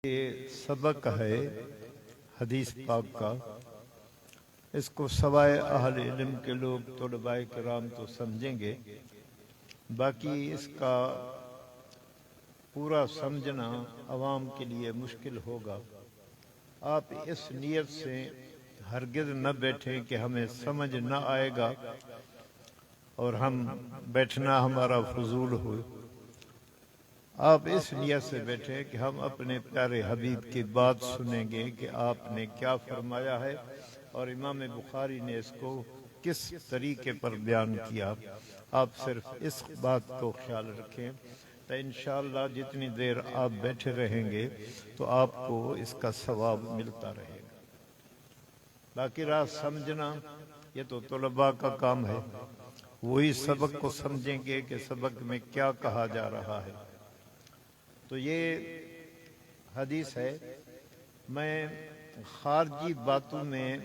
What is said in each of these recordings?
یہ سبق ہے حدیث پاک کا، اس کو سوائے اہل علم کے لوگ طلباء کرام تو سمجھیں گے، باقی اس کا پورا سمجھنا عوام کے لیے مشکل ہوگا۔ آپ اس نیت سے ہرگز نہ بیٹھیں کہ ہمیں سمجھ نہ آئے گا اور ہم بیٹھنا ہمارا فضول ہو۔ آپ اس نیت سے بیٹھے کہ ہم اپنے پیارے حبیب کی بات سنیں گے کہ آپ نے کیا فرمایا ہے اور امام بخاری نے اس کو کس طریقے پر بیان کیا۔ آپ صرف اس بات کو خیال رکھیں تو انشاءاللہ جتنی دیر آپ بیٹھے رہیں گے تو آپ کو اس کا ثواب ملتا رہے گا۔ باقی رات سمجھنا یہ تو طلباء کا کام ہے، وہی سبق کو سمجھیں گے کہ سبق میں کیا کہا جا رہا ہے۔ تو یہ حدیث ہے، میں خارجی باتوں میں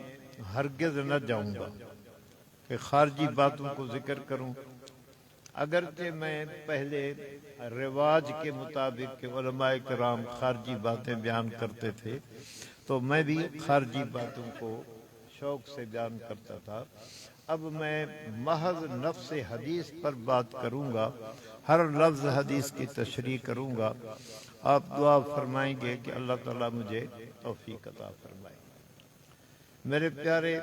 ہرگز نہ جاؤں گا کہ خارجی باتوں کو ذکر کروں، اگرچہ میں پہلے رواج کے مطابق کہ علماء کرام خارجی باتیں بیان کرتے تھے تو میں بھی خارجی باتوں کو شوق سے بیان کرتا تھا۔ اب میں محض نفس حدیث پر بات کروں گا، ہر لفظ حدیث کی تشریح کروں گا۔ آپ دعا فرمائیں گے کہ اللہ تعالیٰ مجھے توفیق عطا فرمائے۔ میرے پیارے،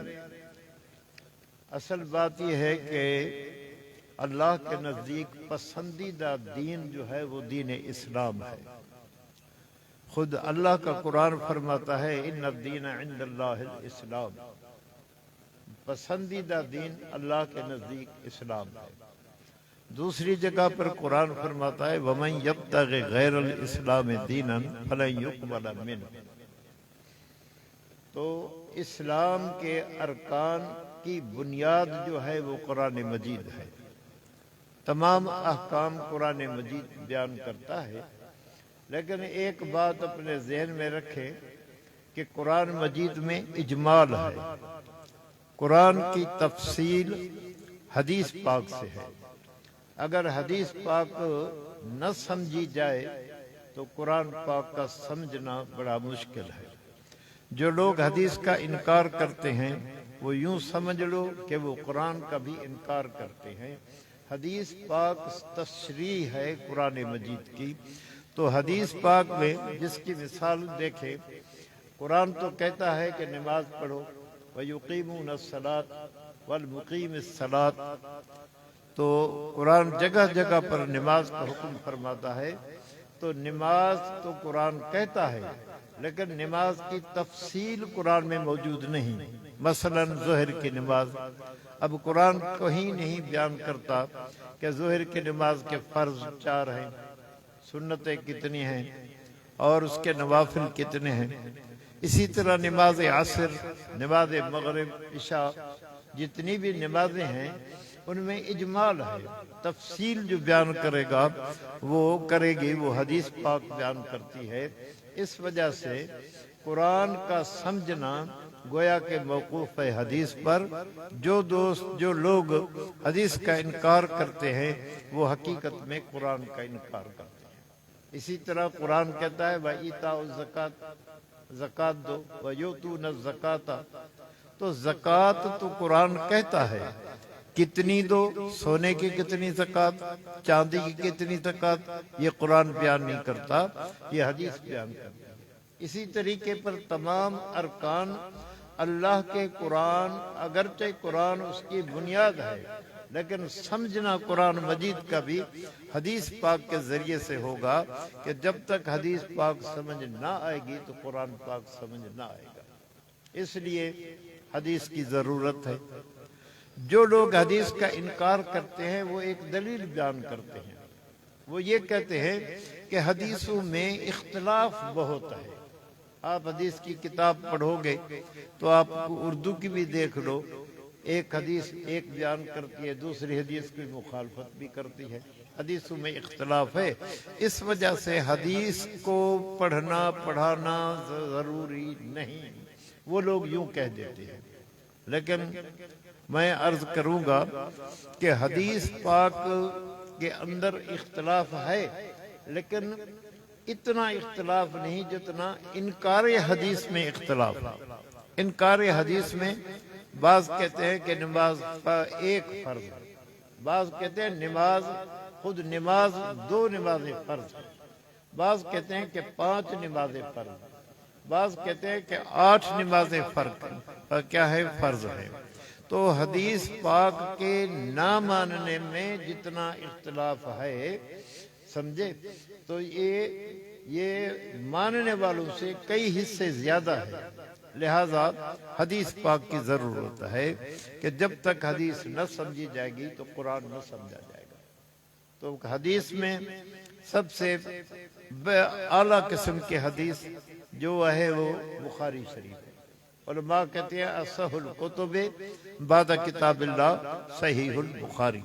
اصل بات یہ ہے کہ اللہ کے نزدیک پسندیدہ دین جو ہے وہ دین اسلام ہے۔ خود اللہ کا قرآن فرماتا ہے ان الدین عند اللہ الاسلام، پسندیدہ دین اللہ کے نزدیک اسلام ہے۔ دوسری جگہ پر قرآن فرماتا ہے وَمَن يَبْتَغِ غَيْرَ الْإِسْلَامِ دِينًا فَلَن يُقْبَلَ مِنْهُ۔ تو اسلام کے ارکان کی بنیاد جو ہے وہ قرآن مجید ہے، تمام احکام قرآن مجید بیان کرتا ہے۔ لیکن ایک بات اپنے ذہن میں رکھیں کہ قرآن مجید میں اجمال ہے، قرآن کی تفصیل حدیث پاک سے ہے۔ اگر حدیث پاک نہ سمجھی جائے تو قرآن پاک کا سمجھنا بڑا مشکل ہے۔ جو لوگ حدیث کا انکار کرتے ہیں وہ یوں سمجھ لو کہ وہ قرآن کا بھی انکار کرتے ہیں۔ حدیث پاک تشریح ہے قرآن مجید کی، تو حدیث پاک میں جس کی مثال دیکھیں، قرآن تو کہتا ہے کہ نماز پڑھو وَيُقِيمُونَ الصَّلَاةَ وَالْمُقِيمِ الصَّلَاةَ، تو قرآن جگہ جگہ پر نماز کا حکم فرماتا ہے۔ تو نماز تو قرآن کہتا ہے لیکن نماز کی تفصیل قرآن میں موجود نہیں۔ مثلا ظہر کی نماز، اب قرآن کہیں نہیں بیان کرتا کہ ظہر کی نماز کے فرض 4 ہیں، سنتیں کتنی ہیں اور اس کے نوافل کتنے ہیں۔ اسی طرح نماز عصر، نماز مغرب، عشاء، جتنی بھی نمازیں ہیں ان میں اجمال ہے، تفصیل جو بیان کرے گا وہ کرے گی وہ حدیث پاک بیان کرتی ہے۔ اس وجہ سے قرآن کا سمجھنا گویا کہ موقوف ہے حدیث پر۔ جو لوگ حدیث کا انکار کرتے ہیں وہ حقیقت میں قرآن کا انکار کرتے ہیں۔ اسی طرح قرآن کہتا ہے وَإِيتَاءُ الزَّكَاةِ، زکوٰۃ دو، وَيُؤْتُونَ الزَّكَاةَ، تو زکوٰۃ تو قرآن کہتا ہے کتنی دو، سونے کی کتنی زکوٰۃ، چاندی کی کتنی زکوٰۃ، یہ قرآن بیان نہیں کرتا، یہ حدیث بیان کرتا ہے۔ اسی طریقے پر تمام ارکان اللہ کے قرآن، اگرچہ قرآن اس کی بنیاد ہے لیکن سمجھنا قرآن مجید کا بھی حدیث پاک کے ذریعے سے ہوگا کہ جب تک حدیث پاک سمجھ نہ آئے گی تو قرآن پاک سمجھ نہ آئے گا۔ اس لیے حدیث کی ضرورت ہے۔ جو لوگ حدیث کا انکار کرتے ہیں وہ ایک دلیل بیان کرتے ہیں، وہ یہ کہتے ہیں کہ حدیثوں میں اختلاف بہت ہے۔ آپ حدیث کی کتاب پڑھو گے تو آپ اردو کی بھی دیکھ لو، ایک حدیث ایک بیان کرتی ہے، دوسری حدیث کی مخالفت بھی کرتی ہے۔ حدیثوں میں اختلاف ہے، اس وجہ سے حدیث کو پڑھنا پڑھانا ضروری نہیں، وہ لوگ یوں کہہ دیتے ہیں۔ لیکن میں عرض کروں گا کہ حدیث پاک کے اندر اختلاف ہے، لیکن اتنا اختلاف نہیں جتنا انکار حدیث میں اختلاف ہے۔ انکار حدیث میں بعض کہتے ہیں کہ نماز ایک فرض ہے، بعض کہتے ہیں نماز خود نماز 2 نمازیں فرض ہے، بعض کہتے ہیں کہ 5 نمازیں فرض ہے، بعض کہتے ہیں کہ 8 نمازیں کیا ہے فرض ہے۔ تو حدیث پاک کے نہ ماننے میں جتنا اختلاف ہے سمجھے، تو یہ ماننے والوں سے کئی حصے زیادہ ہے، لہذا حدیث پاک کی ضرورت ہے کہ جب تک حدیث نہ سمجھی جائے گی تو قرآن نہ سمجھا جائے گا۔ تو حدیث میں سب سے اعلیٰ قسم کی حدیث جو ہے وہ بخاری شریف ہے۔ علماء کہتے ہیں اصح الکتب بعد کتاب اللہ صحیح البخاری،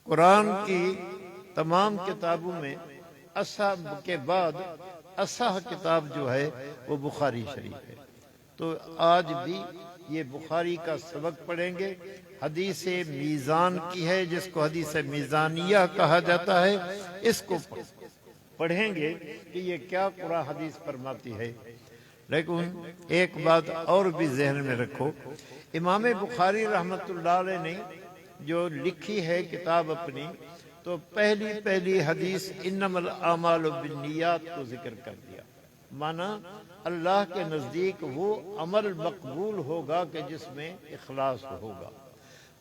قرآن کی تمام کتابوں میں اصح کے بعد اصح کتاب جو ہے وہ بخاری شریف ہے۔ تو آج بھی یہ بخاری کا سبق پڑھیں گے۔ حدیث میزان کی ہے جس کو حدیث میزانیہ کہا جاتا ہے، اس کو پڑھیں گے کہ یہ کیا قرآن حدیث فرماتی ہے۔ لیکن ایک بات اور بھی ذہن میں رکھو، امام بخاری رحمت اللہ علیہ نے جو لکھی ہے کتاب اپنی، تو پہلی حدیث انما الاعمال بالنیات کو ذکر کر دیا، مانا اللہ کے نزدیک وہ عمل مقبول ہوگا کہ جس میں اخلاص ہوگا۔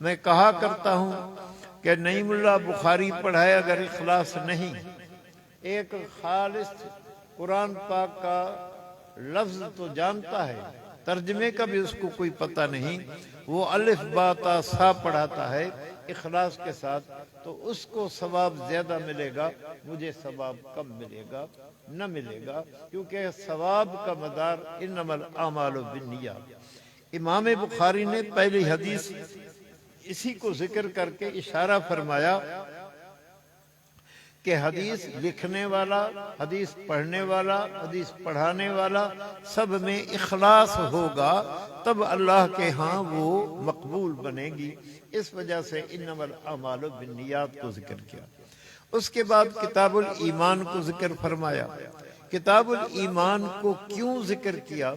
میں کہا کرتا ہوں کہ نعیم اللہ بخاری پڑھائے اگر اخلاص نہیں، ایک خالص قرآن پاک کا لفظ تو جانتا ہے، ترجمے کا بھی اس کو کوئی پتہ نہیں، وہ الف با تا سا پڑھاتا ہے اخلاص کے ساتھ، تو اس کو ثواب زیادہ ملے گا، مجھے ثواب کم ملے گا، نہ ملے گا، کیونکہ ثواب کا مدار انما الاعمال بالنیات۔ امام بخاری نے پہلی حدیث اسی کو ذکر کر کے اشارہ فرمایا کہ حدیث لکھنے والا، حدیث پڑھنے والا، حدیث پڑھانے والا سب میں اخلاص ہوگا، تب اللہ کے ہاں وہ مقبول بنے گی۔ اس وجہ سے انما الاعمال بالنیات کو ذکر کیا۔ اس کے بعد کتاب الایمان کو ذکر فرمایا۔ کتاب الایمان کو کیوں ذکر کیا؟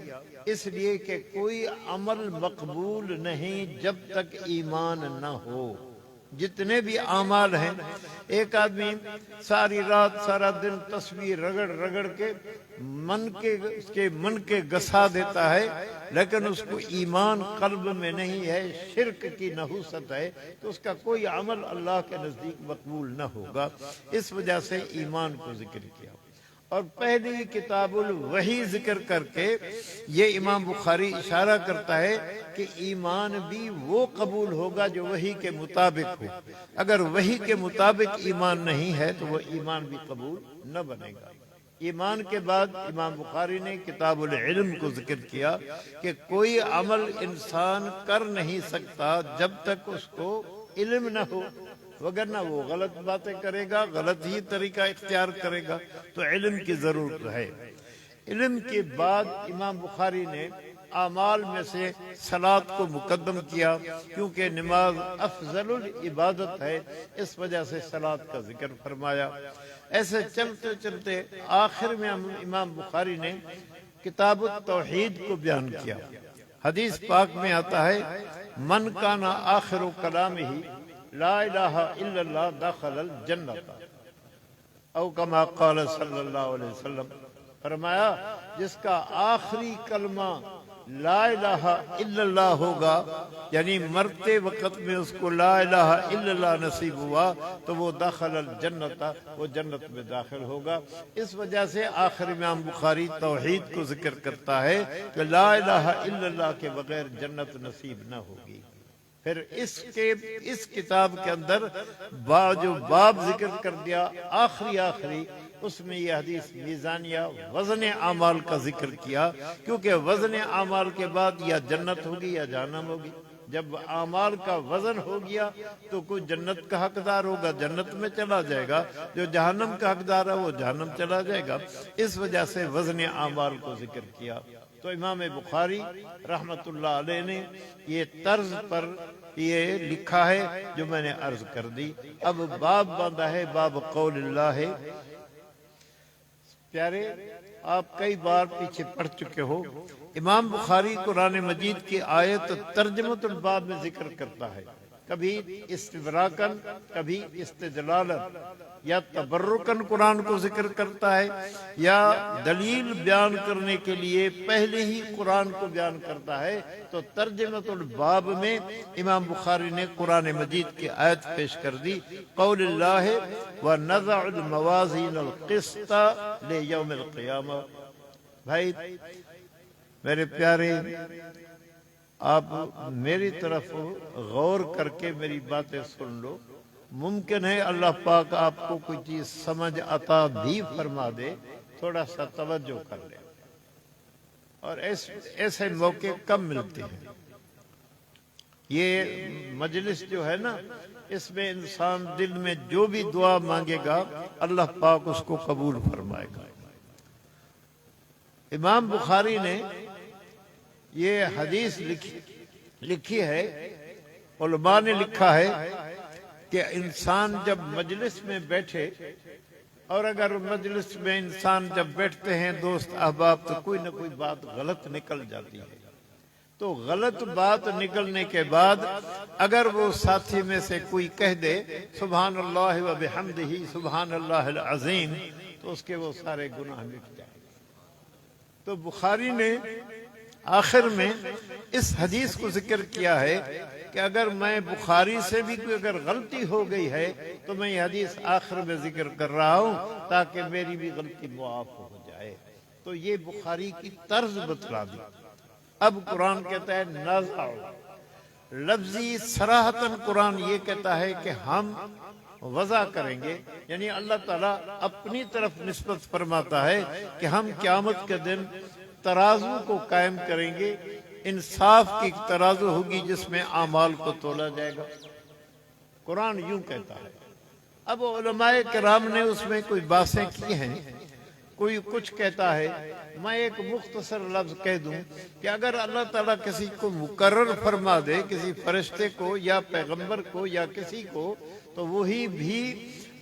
اس لیے کہ کوئی عمل مقبول نہیں جب تک ایمان نہ ہو۔ جتنے بھی اعمال ہیں، ایک آدمی ساری رات سارا دن تصویر رگڑ رگڑ کے من کے گسا دیتا ہے، لیکن اس کو ایمان قلب میں نہیں ہے، شرک کی نحوست ہے، تو اس کا کوئی عمل اللہ کے نزدیک مقبول نہ ہوگا۔ اس وجہ سے ایمان کو ذکر کیا۔ اور پہلی کتاب الوحی ذکر کر کے یہ امام بخاری اشارہ کرتا ہے کہ ایمان بھی وہ قبول ہوگا جو وحی کے مطابق ہو۔ اگر وحی کے مطابق ایمان نہیں ہے تو وہ ایمان بھی قبول نہ بنے گا۔ ایمان کے بعد امام بخاری نے کتاب العلم کو ذکر کیا کہ کوئی عمل انسان کر نہیں سکتا جب تک اس کو علم نہ ہو، وگرنہ وہ غلط باتیں کرے گا، غلط ہی طریقہ اختیار کرے گا، تو علم کی ضرورت ہے۔ علم کے بعد امام بخاری نے اعمال میں سے صلاۃ کو مقدم کیا، کیونکہ نماز افضل العبادت ہے، اس وجہ سے صلاۃ کا ذکر فرمایا۔ ایسے چلتے چلتے آخر میں امام بخاری نے کتاب التوحید کو بیان کیا۔ حدیث پاک میں آتا ہے من کان آخر کلامہ لا الہ الا اللہ دخل الجنت، او کما قال صلی اللہ علیہ وسلم، فرمایا جس کا آخری کلمہ لا الہ الا اللہ ہوگا، یعنی مرتے وقت میں اس کو لا الہ الا اللہ نصیب ہوا، تو وہ دخل الجنت، وہ جنت میں داخل ہوگا۔ اس وجہ سے آخر امام بخاری توحید کو ذکر کرتا ہے کہ لا الہ الا اللہ کے بغیر جنت نصیب نہ ہوگی۔ پھر اس کتاب کے اندر جو باب ذکر کر دیا آخری اس میں یہ حدیث میزانیہ وزن اعمال کا ذکر کیا، کیونکہ وزن اعمال کے بعد یا جنت ہوگی یا جہنم ہوگی۔ جب اعمال کا وزن ہو گیا تو کوئی جنت کا حقدار ہوگا، جنت میں چلا جائے گا، جو جہنم کا حقدار ہے وہ جہنم چلا جائے گا۔ اس وجہ سے وزن اعمال کو ذکر کیا۔ تو امام بخاری رحمت اللہ علیہ نے یہ طرز پر یہ لکھا ہے جو میں نے عرض کر دی۔ اب باب باندھا ہے باب قول اللہ پیارے آپ کئی بار پیچھے پڑھ چکے ہو، امام بخاری قرآن مجید کی آیت ترجمۃ الباب میں ذکر کرتا ہے، کبھی استدراکن، کبھی استدلالن، یا تبرکن قرآن کو ذکر کرتا ہے، یا دلیل بیان کرنے کے لیے پہلے ہی قرآن کو بیان کرتا ہے۔ تو ترجمۃ الباب میں امام بخاری نے قرآن مجید کی آیت پیش کر دی، قول اللہ وَنَضَعُ الْمَوَازِينَ الْقِسْطَ لِيَوْمِ الْقِيَامَةِ۔ بھائی میرے پیارے، آپ میری طرف غور کر کے میری باتیں سن لو، ممکن ہے اللہ پاک آپ کو کوئی چیز سمجھ عطا بھی فرما دے، تھوڑا سا توجہ کر لے، اور ایسے موقع کم ملتے ہیں۔ یہ مجلس جو ہے نا، اس میں انسان دل میں جو بھی دعا مانگے گا اللہ پاک اس کو قبول فرمائے گا۔ امام بخاری نے یہ حدیث لکھی ہے، علماء نے لکھا ہے کہ انسان جب مجلس میں بیٹھے، اور اگر مجلس میں انسان جب بیٹھتے ہیں دوست احباب، تو کوئی نہ کوئی بات غلط نکل جاتی ہے، تو غلط بات نکلنے کے بعد اگر وہ ساتھی میں سے کوئی کہہ دے سبحان اللہ و بحمدہ سبحان اللہ العظیم، تو اس کے وہ سارے گناہ مٹ جائیں۔ تو بخاری نے آخر میں اس حدیث کو ذکر کیا ہے کہ اگر میں بخاری سے بھی کوئی اگر غلطی ہو گئی ہے تو میں یہ حدیث آخر میں ذکر کر رہا ہوں تاکہ میری بھی غلطی معاف ہو جائے۔ تو یہ بخاری کی طرز بتلا دی۔ اب قرآن کہتا ہے نازع، لفظی صراحتاً قرآن یہ کہتا ہے کہ ہم وضع کریں گے، یعنی اللہ تعالیٰ اپنی طرف نسبت فرماتا ہے کہ ہم قیامت کے دن ترازو کو قائم کریں گے، انصاف کی ترازو ہوگی جس میں اعمال کو تولا جائے گا۔ قرآن یوں کہتا ہے۔ اب علماء کرام نے اس میں کوئی باتیں کی ہیں، کوئی کچھ کہتا ہے۔ میں ایک مختصر لفظ کہہ دوں کہ اگر اللہ تعالیٰ کسی کو مقرر فرما دے، کسی فرشتے کو یا پیغمبر کو یا کسی کو، تو وہی بھی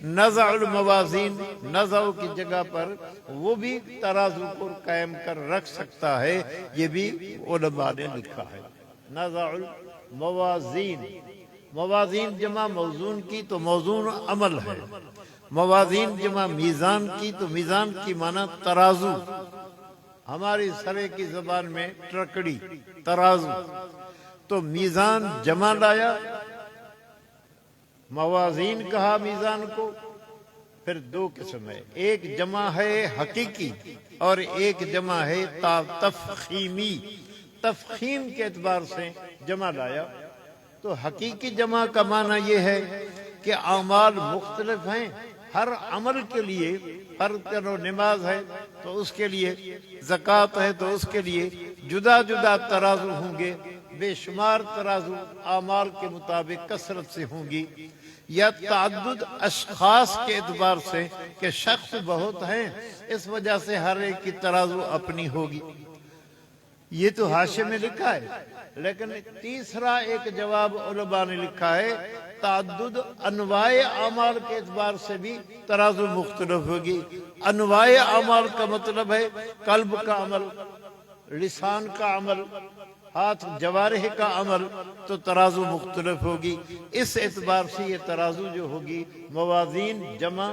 نزع الموازین، نزع کی جگہ پر وہ بھی ترازو کو قائم کر رکھ سکتا ہے۔ یہ بھی علماء نے لکھا ہے۔ نزع الموازین، موازین جمع موزون کی تو موزون عمل ہے، موازین جمع میزان کی تو میزان کی معنی ترازو، ہماری سرے کی زبان میں ٹرکڑی، ترازو۔ تو میزان جمع لایا، موازین کہا میزان کو۔ پھر دو قسم ہے، ایک جمع ہے حقیقی اور ایک جمع ہے تفخیمی، تفخیم کے اعتبار سے جمع لایا۔ تو حقیقی جمع کا معنی یہ ہے کہ اعمال مختلف ہیں، ہر عمل کے لیے، ہر طرح نماز ہے تو اس کے لیے، زکوٰۃ ہے تو اس کے لیے جدا جدا ترازو ہوں گے، بے شمار ترازو اعمال کے مطابق کثرت سے ہوں گی، یا تعدد اشخاص کے اعتبار سے کہ شخص بہت ہیں اس وجہ سے ہر ایک کی ترازو اپنی ہوگی۔ یہ تو حاشیے میں لکھا ہے، لیکن تیسرا ایک جواب علماء نے لکھا ہے، تعدد انواع اعمال کے اعتبار سے بھی ترازو مختلف ہوگی۔ انواع اعمال کا مطلب ہے قلب کا عمل، لسان کا عمل، ہاتھ جوارح کا عمل، تو ترازو مختلف ہوگی۔ اس اعتبار سے یہ ترازو جو ہوگی موازین جمع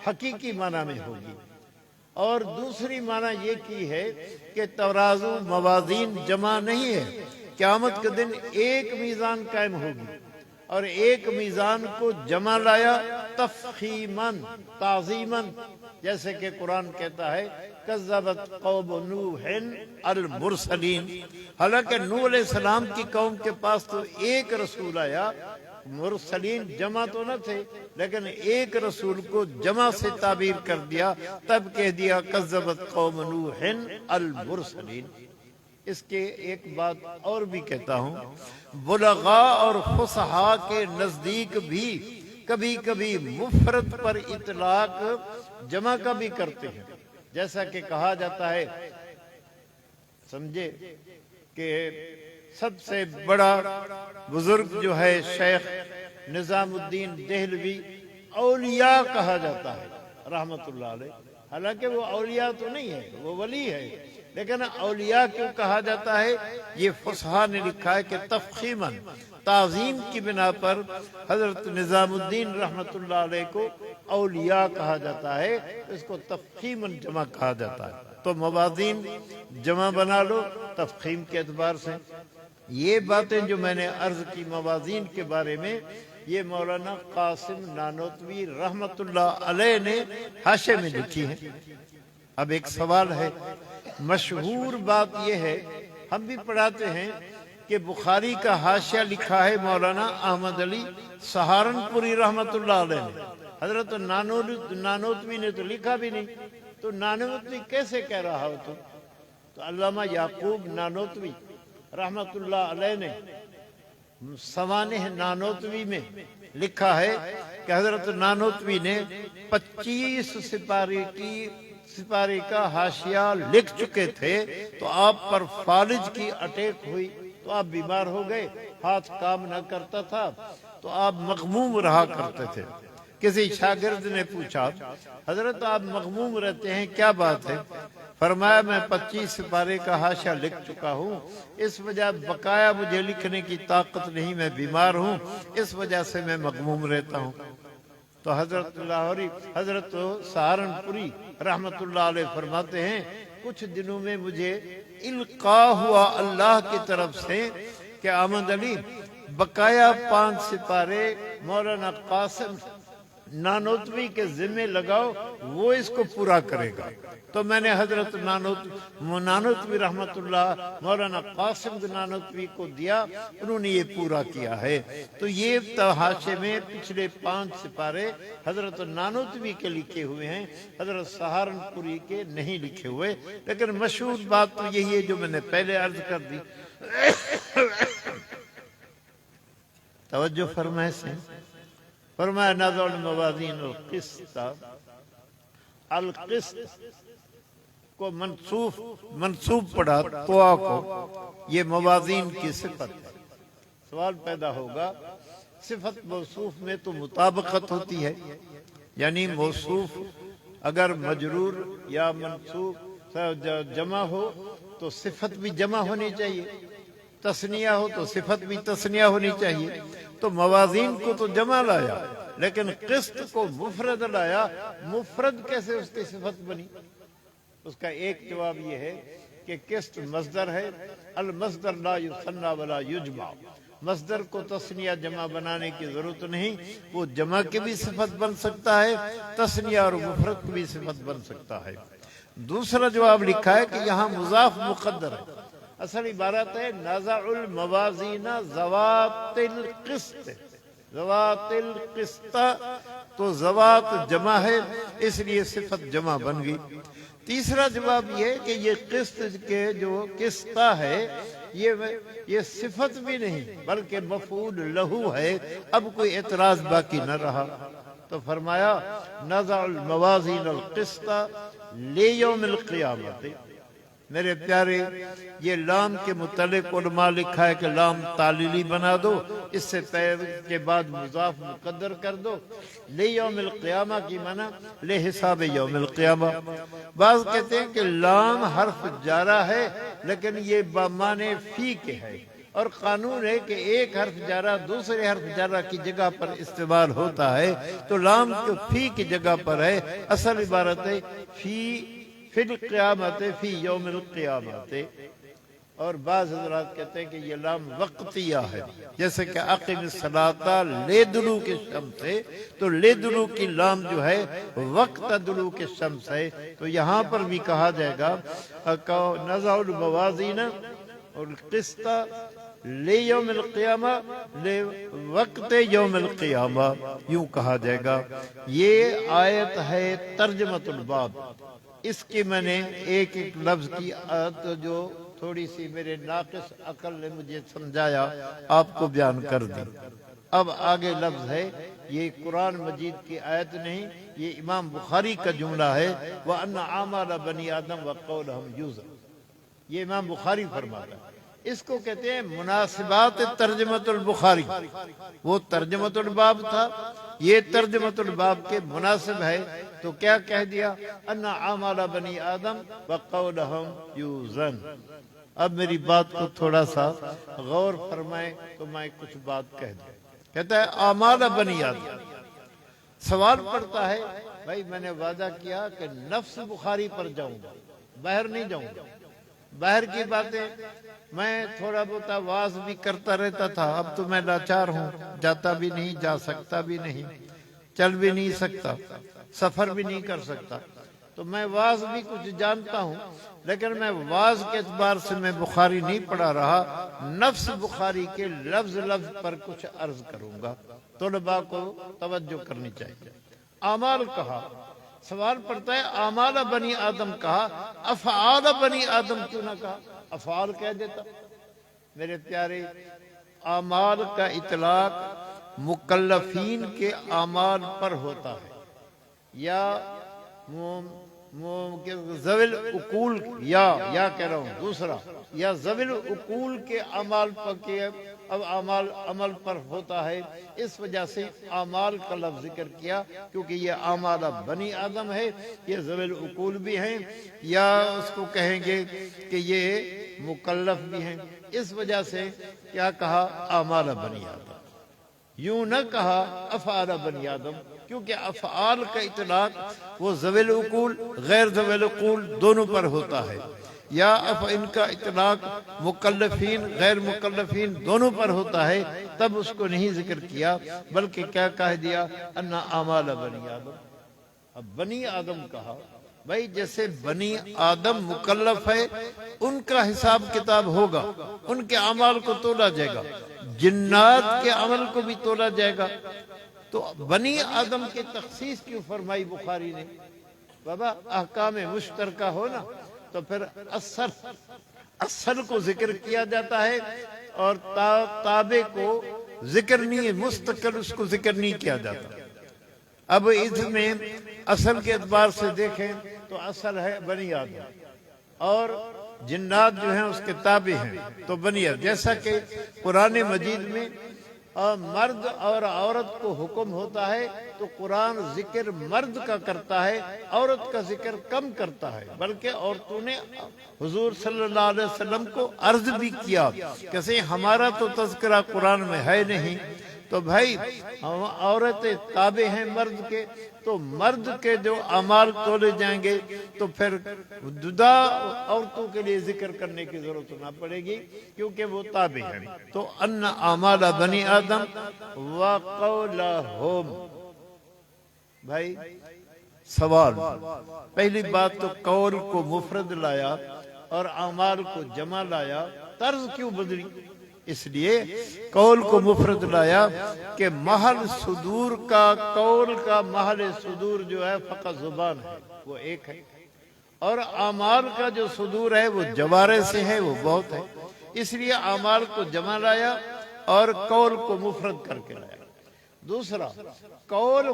حقیقی معنی میں ہوگی۔ اور دوسری معنی یہ کی ہے کہ ترازو موازین جمع نہیں ہے، قیامت کے دن ایک میزان قائم ہوگی، اور ایک میزان کو جمع لایا تفخیماً، تعظیماً، جیسے کہ قرآن کہتا ہے کذبت قوم نوح المرسلین۔ حالانکہ نوح علیہ السلام کی قوم کے پاس تو ایک رسول آیا، مرسلین جمع تو نہ تھے، لیکن ایک رسول کو جمع سے تعبیر کر دیا، تب کہہ دیا کذبت قوم نوح المرسلین۔ اس کے ایک بات اور بھی کہتا ہوں، بلغاء اور فصحاء کے نزدیک بھی کبھی کبھی مفرد پر اطلاق جمع کا بھی کرتے ہیں، جیسا کہ کہا جاتا ہے، سمجھے کہ سب سے بڑا بزرگ جو ہے شیخ نظام الدین دہلوی اولیاء کہا جاتا ہے رحمت اللہ علیہ، حالانکہ وہ اولیاء تو نہیں ہے، وہ ولی ہے، لیکن اولیاء کیوں کہا جاتا ہے؟ یہ فصحا نے لکھا ہے کہ تفخیماً، تعظیم کی بنا پر حضرت نظام الدین رحمت اللہ علیہ کو اولیاء کہا جاتا ہے، اس کو تفخیماً جمع کہا جاتا ہے۔ تو موازین جمع بنا لو تفخیم کے اعتبار سے۔ یہ باتیں جو میں نے عرض کی موازین کے بارے میں، یہ مولانا قاسم نانوتوی رحمت اللہ علیہ نے حاشے میں لکھی ہیں۔ اب ایک سوال ہے، مشہور بات یہ ہے، ہم بھی پڑھاتے ہیں کہ بخاری کا حاشیہ لکھا ہے مولانا احمد علی سہارنپوری رحمت اللہ علیہ نے، حضرت نانوتوی نے تو لکھا بھی نہیں، تو نانوتوی کیسے کہہ رہا ہو تو علامہ یعقوب نانوتوی رحمت اللہ علیہ نے سوانح نانوتوی میں لکھا ہے کہ حضرت نانوتوی نے 25 سپارے کا حاشیہ لکھ چکے تھے، تو آپ پر فالج کی اٹیک ہوئی تو آپ بیمار ہو گئے، ہاتھ کام نہ کرتا تھا، تو آپ مغموم رہا کرتے تھے۔ کسی شاگرد نے پوچھا، حضرت آپ مغموم رہتے ہیں، کیا بات ہے؟ فرمایا میں 25 سپارے کا حاشیہ لکھ چکا ہوں، اس وجہ بقایا مجھے لکھنے کی طاقت نہیں، میں بیمار ہوں، اس وجہ سے میں مغموم رہتا ہوں۔ تو حضرت سہارنپوری رحمت اللہ علیہ فرماتے ہیں، کچھ دنوں میں مجھے القاء ہوا اللہ کی طرف سے کہ احمد علی بقایا 5 سپارے مولانا قاسم نانوتوی کے ذمہ لگاؤ، وہ اس کو پورا کرے گا۔ تو میں نے حضرت نانوتوی رحمت اللہ مولانا قاسم نانوتوی کو دیا، انہوں نے یہ پورا کیا ہے۔ تو یہ حاشے میں پچھلے 5 سپارے حضرت نانوتوی کے لکھے ہوئے ہیں، حضرت سہارنپوری کے نہیں لکھے ہوئے، لیکن مشہور بات تو یہی ہے جو میں نے پہلے عرض کر دی۔ توجہ فرمائے سے فرمایا نازع الموازین القسط، القسط کو منصوب پڑھا توا کو، یہ موازین کی صفت ہے۔ سوال پیدا ہوگا، صفت موصوف میں تو مطابقت ہوتی ہے، یعنی موصوف اگر مجرور یا منصوب جمع ہو تو صفت بھی جمع ہونی چاہیے، تثنیہ ہو تو صفت بھی تثنیہ ہونی چاہیے۔ تو موازین کو تو جمع لایا، لیکن قسط کو مفرد لایا، مفرد کیسے اس کی صفت بنی؟ اس کا ایک جواب یہ ہے کہ قسط مصدر ہے، المصدر لا یثنی ولا یجمع، مصدر کو تثنیہ جمع بنانے کی ضرورت نہیں، وہ جمع کی بھی صفت بن سکتا ہے، تثنیہ اور مفرد کی بھی صفت بن سکتا ہے۔ دوسرا جواب لکھا ہے کہ یہاں مضاف مقدر ہے، اصل عبارت ہے نازع الموازین ذوات القسط، ذوات القسط، تو ذوات جمع ہے اس لیے صفت جمع بن گئی۔ تیسرا جواب یہ کہ یہ قسط کے جو قسطہ ہے یہ صفت بھی نہیں بلکہ مفعول لہو ہے، اب کوئی اعتراض باقی نہ رہا، تو فرمایا نزع الموازین القسط لیوم القیامت۔ میرے پیارے، یہ لام کے متعلق علماء لکھا ہے کہ لام تعلیلی بنا دو، اس سے کے بعد مضاف مقدر کر دو، لیوم القیامہ کی معنی لے حساب یوم القیامہ۔ بعض کہتے ہیں کہ لام حرف جارہ ہے لیکن یہ بمعنی فی کے ہے، اور قانون ہے کہ ایک حرف جارہ دوسرے حرف جارہ کی جگہ پر استعمال ہوتا ہے، تو لام کو فی کی جگہ پر ہے، اصل عبارت ہے فی القیامت، فی یوم القیامت۔ اور بعض حضرات کہتے ہیں کہ یہ لام وقتیہ ہے، جیسے کہ اقم الصلاۃ لدلوک الشمس ہے، تو لدلوک کی لام جو ہے وقت دلوک الشمس ہے، تو یہاں پر بھی کہا جائے گا نزع الموازین القسط لیوم القیامہ، وقت یوم القیامہ، یوں کہا جائے گا۔ یہ آیت ہے ترجمۃ الباب، اس کی میں نے ایک لفظ کی جو تھوڑی سی میرے ناقص عقل نے مجھے سمجھایا آپ کو بیان کر دی۔ اب آگے لفظ ہے، یہ قرآن مجید کی آیت نہیں، یہ امام بخاری کا جملہ ہے، وَأَنَّ عَمَلَ بَنِي آدَمَ وَقَوْلَهُمْ يُوزَنُ، یہ امام بخاری فرماتا ہے۔ اس کو کہتے ہیں مناسبات ترجمۃ البخاری. وہ ترجمۃ الباب تھا، یہ ترجمۃ الباب کے مناسب ہے. تو کیا کہہ دیا؟ ان اعمال بنی آدم وقولہم یوزن. اب میری بات کو تھوڑا سا غور فرمائیں تو میں کچھ بات کہہ دوں. کہتا ہے اعمال بنی آدم. سوال پڑتا ہے بھائی میں نے وعدہ کیا کہ نفس بخاری پر جاؤں گا، باہر نہیں جاؤں گا. باہر کی باتیں میں تھوڑا بہت واز بھی کرتا رہتا تھا، اب تو میں لاچار ہوں، جاتا بھی نہیں، جا سکتا بھی نہیں، چل بھی نہیں سکتا، سفر بھی نہیں کر سکتا. تو میں واز بھی کچھ جانتا ہوں، لیکن میں واز کے اعتبار سے میں بخاری نہیں پڑھا رہا. نفس بخاری کے لفظ لفظ پر کچھ عرض کروں گا. طلباء کو توجہ کرنی چاہیے. اعمال کہا، سوال پڑتا ہے اعمال بنی آدم کہا، افعال بنی آدم کیوں نہ کہا؟ افعال کہہ دیتا. میرے پیارے، اعمال کا اطلاق مکلفین کے اعمال پر ہوتا ہے، یا ذوی العقول، یا کہہ رہا ہوں دوسرا، یا ذوی العقول کے اعمال پر کے اب اعمال عمل پر ہوتا ہے. اس وجہ سے اعمال کا لفظ ذکر کیا، کیونکہ یہ اعمال بنی آدم ہے، یہ ذوی العقول بھی ہیں، یا اس کو کہیں گے کہ یہ مکلف بھی ہیں. اس وجہ سے کیا کہا؟ اعمال بنی آدم. یوں نہ کہا افعال بنی آدم، کیونکہ افعال کا اطلاق وہ ذوی العقول غیر ذوی العقول دونوں پر ہوتا ہے، یا ان کا اطلاق مکلفین غیر مکلفین دونوں پر ہوتا ہے. تب اس کو نہیں ذکر کیا، بلکہ کیا کہہ دیا؟ ان اعمال بنی آدم. اب بنی آدم کہا، بھائی جیسے بنی آدم مکلف ہے، ان کا حساب کتاب ہوگا، ان کے اعمال کو تولا جائے گا، جنات کے عمل کو بھی تولا جائے گا. تو بنی آدم کی تخصیص کیوں فرمائی بخاری نے؟ بابا احکام مشترکہ ہو نا، تو پھر اصل کو ذکر کیا جاتا ہے، اور تابع کو ذکر نہیں، مستقل اس کو ذکر نہیں کیا جاتا. اب اس میں اصل کے اعتبار سے دیکھیں تو اصل ہے بنی آدم، اور جنات جو ہیں اس کے تابع ہیں. تو بنی آدم، جیسا کہ قرآن مجید میں مرد اور عورت کو حکم ہوتا ہے، تو قرآن ذکر مرد کا کرتا ہے، عورت کا ذکر کم کرتا ہے. بلکہ عورتوں نے حضور صلی اللہ علیہ وسلم کو عرض بھی کیا کہ ہمارا تو تذکرہ قرآن میں ہے نہیں. تو بھائی عورتیں تابع ہیں مرد کے، تو مرد کے جو اعمال تولے جائیں گے تو پھر جدا عورتوں کے لیے ذکر کرنے کی ضرورت نہ پڑے گی، کیونکہ وہ تابع ہیں. تو ان اعمال بنی آدم وقولہم. بھائی سوال، پہلی بات تو قول کو مفرد لایا اور اعمال کو جمع لایا، طرز کیوں بدلی؟ اس لیے قول کو مفرد لایا کہ محل صدور کا، قول کا محل صدور جو ہے فقط زبان ہے، وہ ایک ہے، اور اعمال کا جو صدور ہے وہ جوارے سے ہے، وہ بہت ہے. اس لیے اعمال کو جمع لایا اور قول کو مفرد کر کے لایا. دوسرا، قول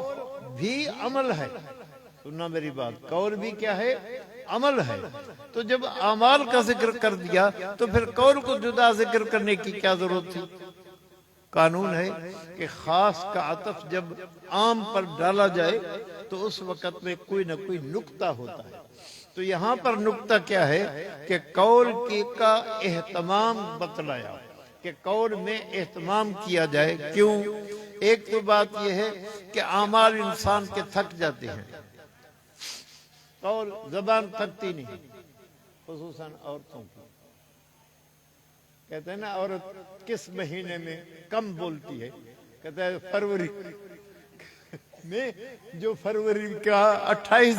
بھی عمل ہے. سننا میری بات، قول بھی کیا ہے؟ عمل ہے. تو جب اعمال کا ذکر کر دیا تو پھر قول کو جدا ذکر کرنے کی کیا ضرورت تھی؟ قانون ہے کہ خاص کا عطف جب عام پر ڈالا جائے تو اس وقت میں کوئی نہ کوئی نکتہ ہوتا ہے. تو یہاں پر نکتہ کیا ہے کہ قول کا اہتمام بتلایا، کہ قول میں اہتمام کیا جائے. کیوں؟ ایک تو بات یہ ہے کہ اعمال انسان کے تھک جاتے ہیں، قول زبان تھکتی نہیں، خصوصاً عورتوں کی. کہتے ہیں نا عورت کس مہینے میں کم بولتی ہے؟ کہتے ہیں فروری میں، جو فروری کا 28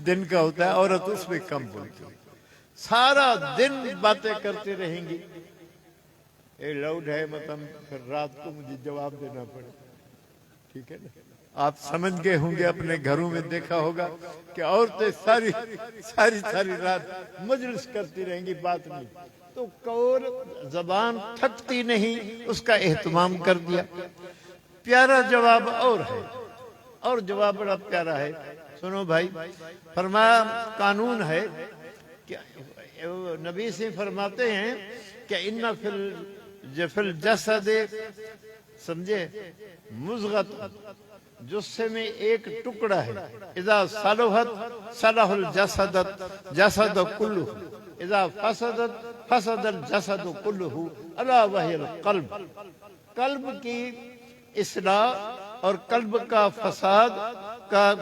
دن کا ہوتا ہے عورت اس میں کم بولتی ہے. سارا دن باتیں کرتے رہیں گی. یہ لاؤڈ ہے، مطلب پھر رات کو مجھے جواب دینا پڑے. ٹھیک ہے نا؟ آپ سمجھ گئے ہوں گے، اپنے گھروں میں دیکھا ہوگا کہ عورتیں ساری رات مجلس کرتی رہیں گی، بات نہیں. تو قول زبان تھکتی نہیں، اس کا اہتمام کر دیا. پیارا جواب اور ہے، اور جواب بڑا پیارا ہے. سنو بھائی، فرمایا قانون ہے کہ نبی سے فرماتے ہیں کہ ان فی الجسد، سمجھے، مضغۃ، جسے میں ایک ٹکڑا ہے، اذا صلحت صلح الجسد جسد کلہ، اذا فسدت فسد الجسد کلہ، الا وہی القلب۔ قلب کی اصلاح اور قلب کا فساد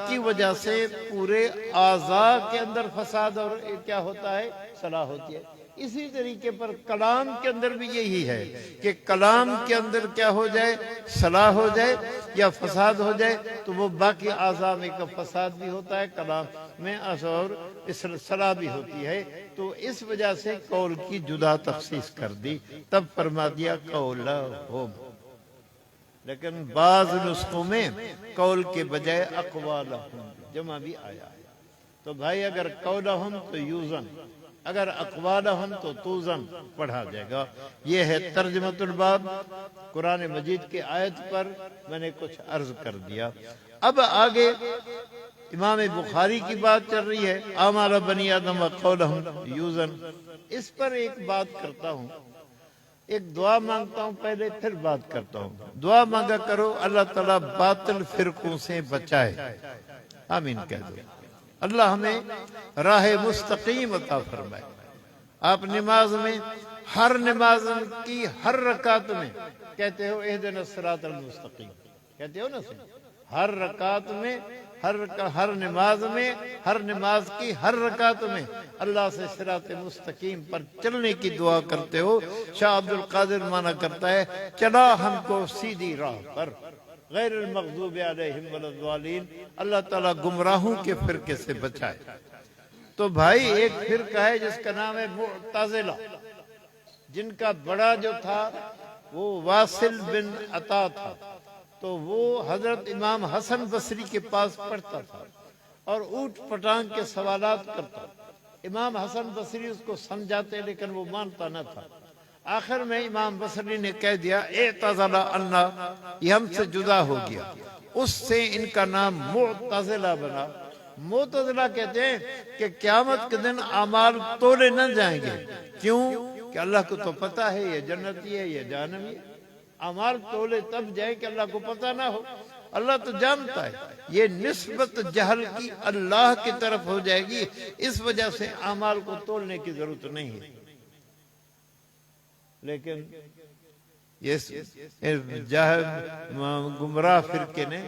کی وجہ سے پورے اعضاء کے اندر فساد اور کیا ہوتا ہے، صلاح ہوتی ہے۔ اسی طریقے پر کلام کے اندر بھی یہی ہے کہ کلام کے اندر کیا ہو جائے، صلاح ہو جائے یا فساد ہو جائے تو وہ باقی اعضاء میں کا فساد بھی ہوتا ہے، کلام میں اور صلاح بھی ہوتی ہے۔ تو اس وجہ سے قول کی جدا تخصیص کر دی، تب فرما دیا قولہم۔ لیکن بعض نسخوں میں قول کے بجائے اقوالہم جمع بھی آیا ہے۔ تو بھائی اگر قولہم تو یوزن، اگر اقوالہم تو توزن پڑھا جائے گا۔ یہ ہے ترجمۃ الباب قرآن مجید کی آیت پر میں نے کچھ عرض کر دیا۔ اب آگے امام بخاری کی بات چل رہی ہے، اعمال بنی آدم وقولہم یوزن۔ اس پر ایک بات کرتا ہوں، ایک دعا مانگتا ہوں پہلے، پھر بات کرتا ہوں۔ دعا مانگا کرو اللہ تعالیٰ باطل فرقوں سے بچائے، آمین کہہ دو۔ اللہ ہمیں راہ مستقیم عطا فرمائے۔ آپ نماز میں، ہر نماز کی ہر رکعت میں کہتے ہو اہدنا الصراط المستقیم، کہتے ہو نا سن؟ ہر رکعت میں، ہر نماز میں، ہر نماز کی ہر رکعت میں اللہ سے صراط مستقیم پر چلنے کی دعا کرتے ہو۔ شاہ عبد القادر مانا کرتا ہے، چلا ہم کو سیدھی راہ پر، غیر المغضوب علیہم ولا الضالین، اللہ تعالیٰ گمراہوں کے فرقے سے بچائے۔ تو بھائی ایک فرقہ ہے جس کا نام ہے معتزلہ، جن کا بڑا جو تھا وہ واصل بن عطا تھا، تو وہ حضرت امام حسن بصری کے پاس پڑھتا تھا اور اوٹ پٹانگ کے سوالات کرتا۔ امام حسن بصری اس کو سمجھاتے لیکن وہ مانتا نہ تھا۔ آخر میں امام بصری نے کہہ دیا اعتزل عنا، یہ ہم سے جدا ہو گیا۔ اس سے ان کا نام معتزلہ بنا۔ معتزلہ کہتے ہیں کہ قیامت کے دن اعمال تولے نہ جائیں گے۔ کیوں؟ کہ اللہ کو تو پتہ ہے یہ جنتی ہے یہ جہنمی ہے۔ اعمال تولے تب جائیں کہ اللہ کو پتہ نہ ہو، اللہ تو جانتا ہے۔ یہ نسبت جہل کی اللہ کی طرف ہو جائے گی، اس وجہ سے اعمال کو تولنے کی ضرورت نہیں ہے۔ لیکن یہ گمراہ فرقے نے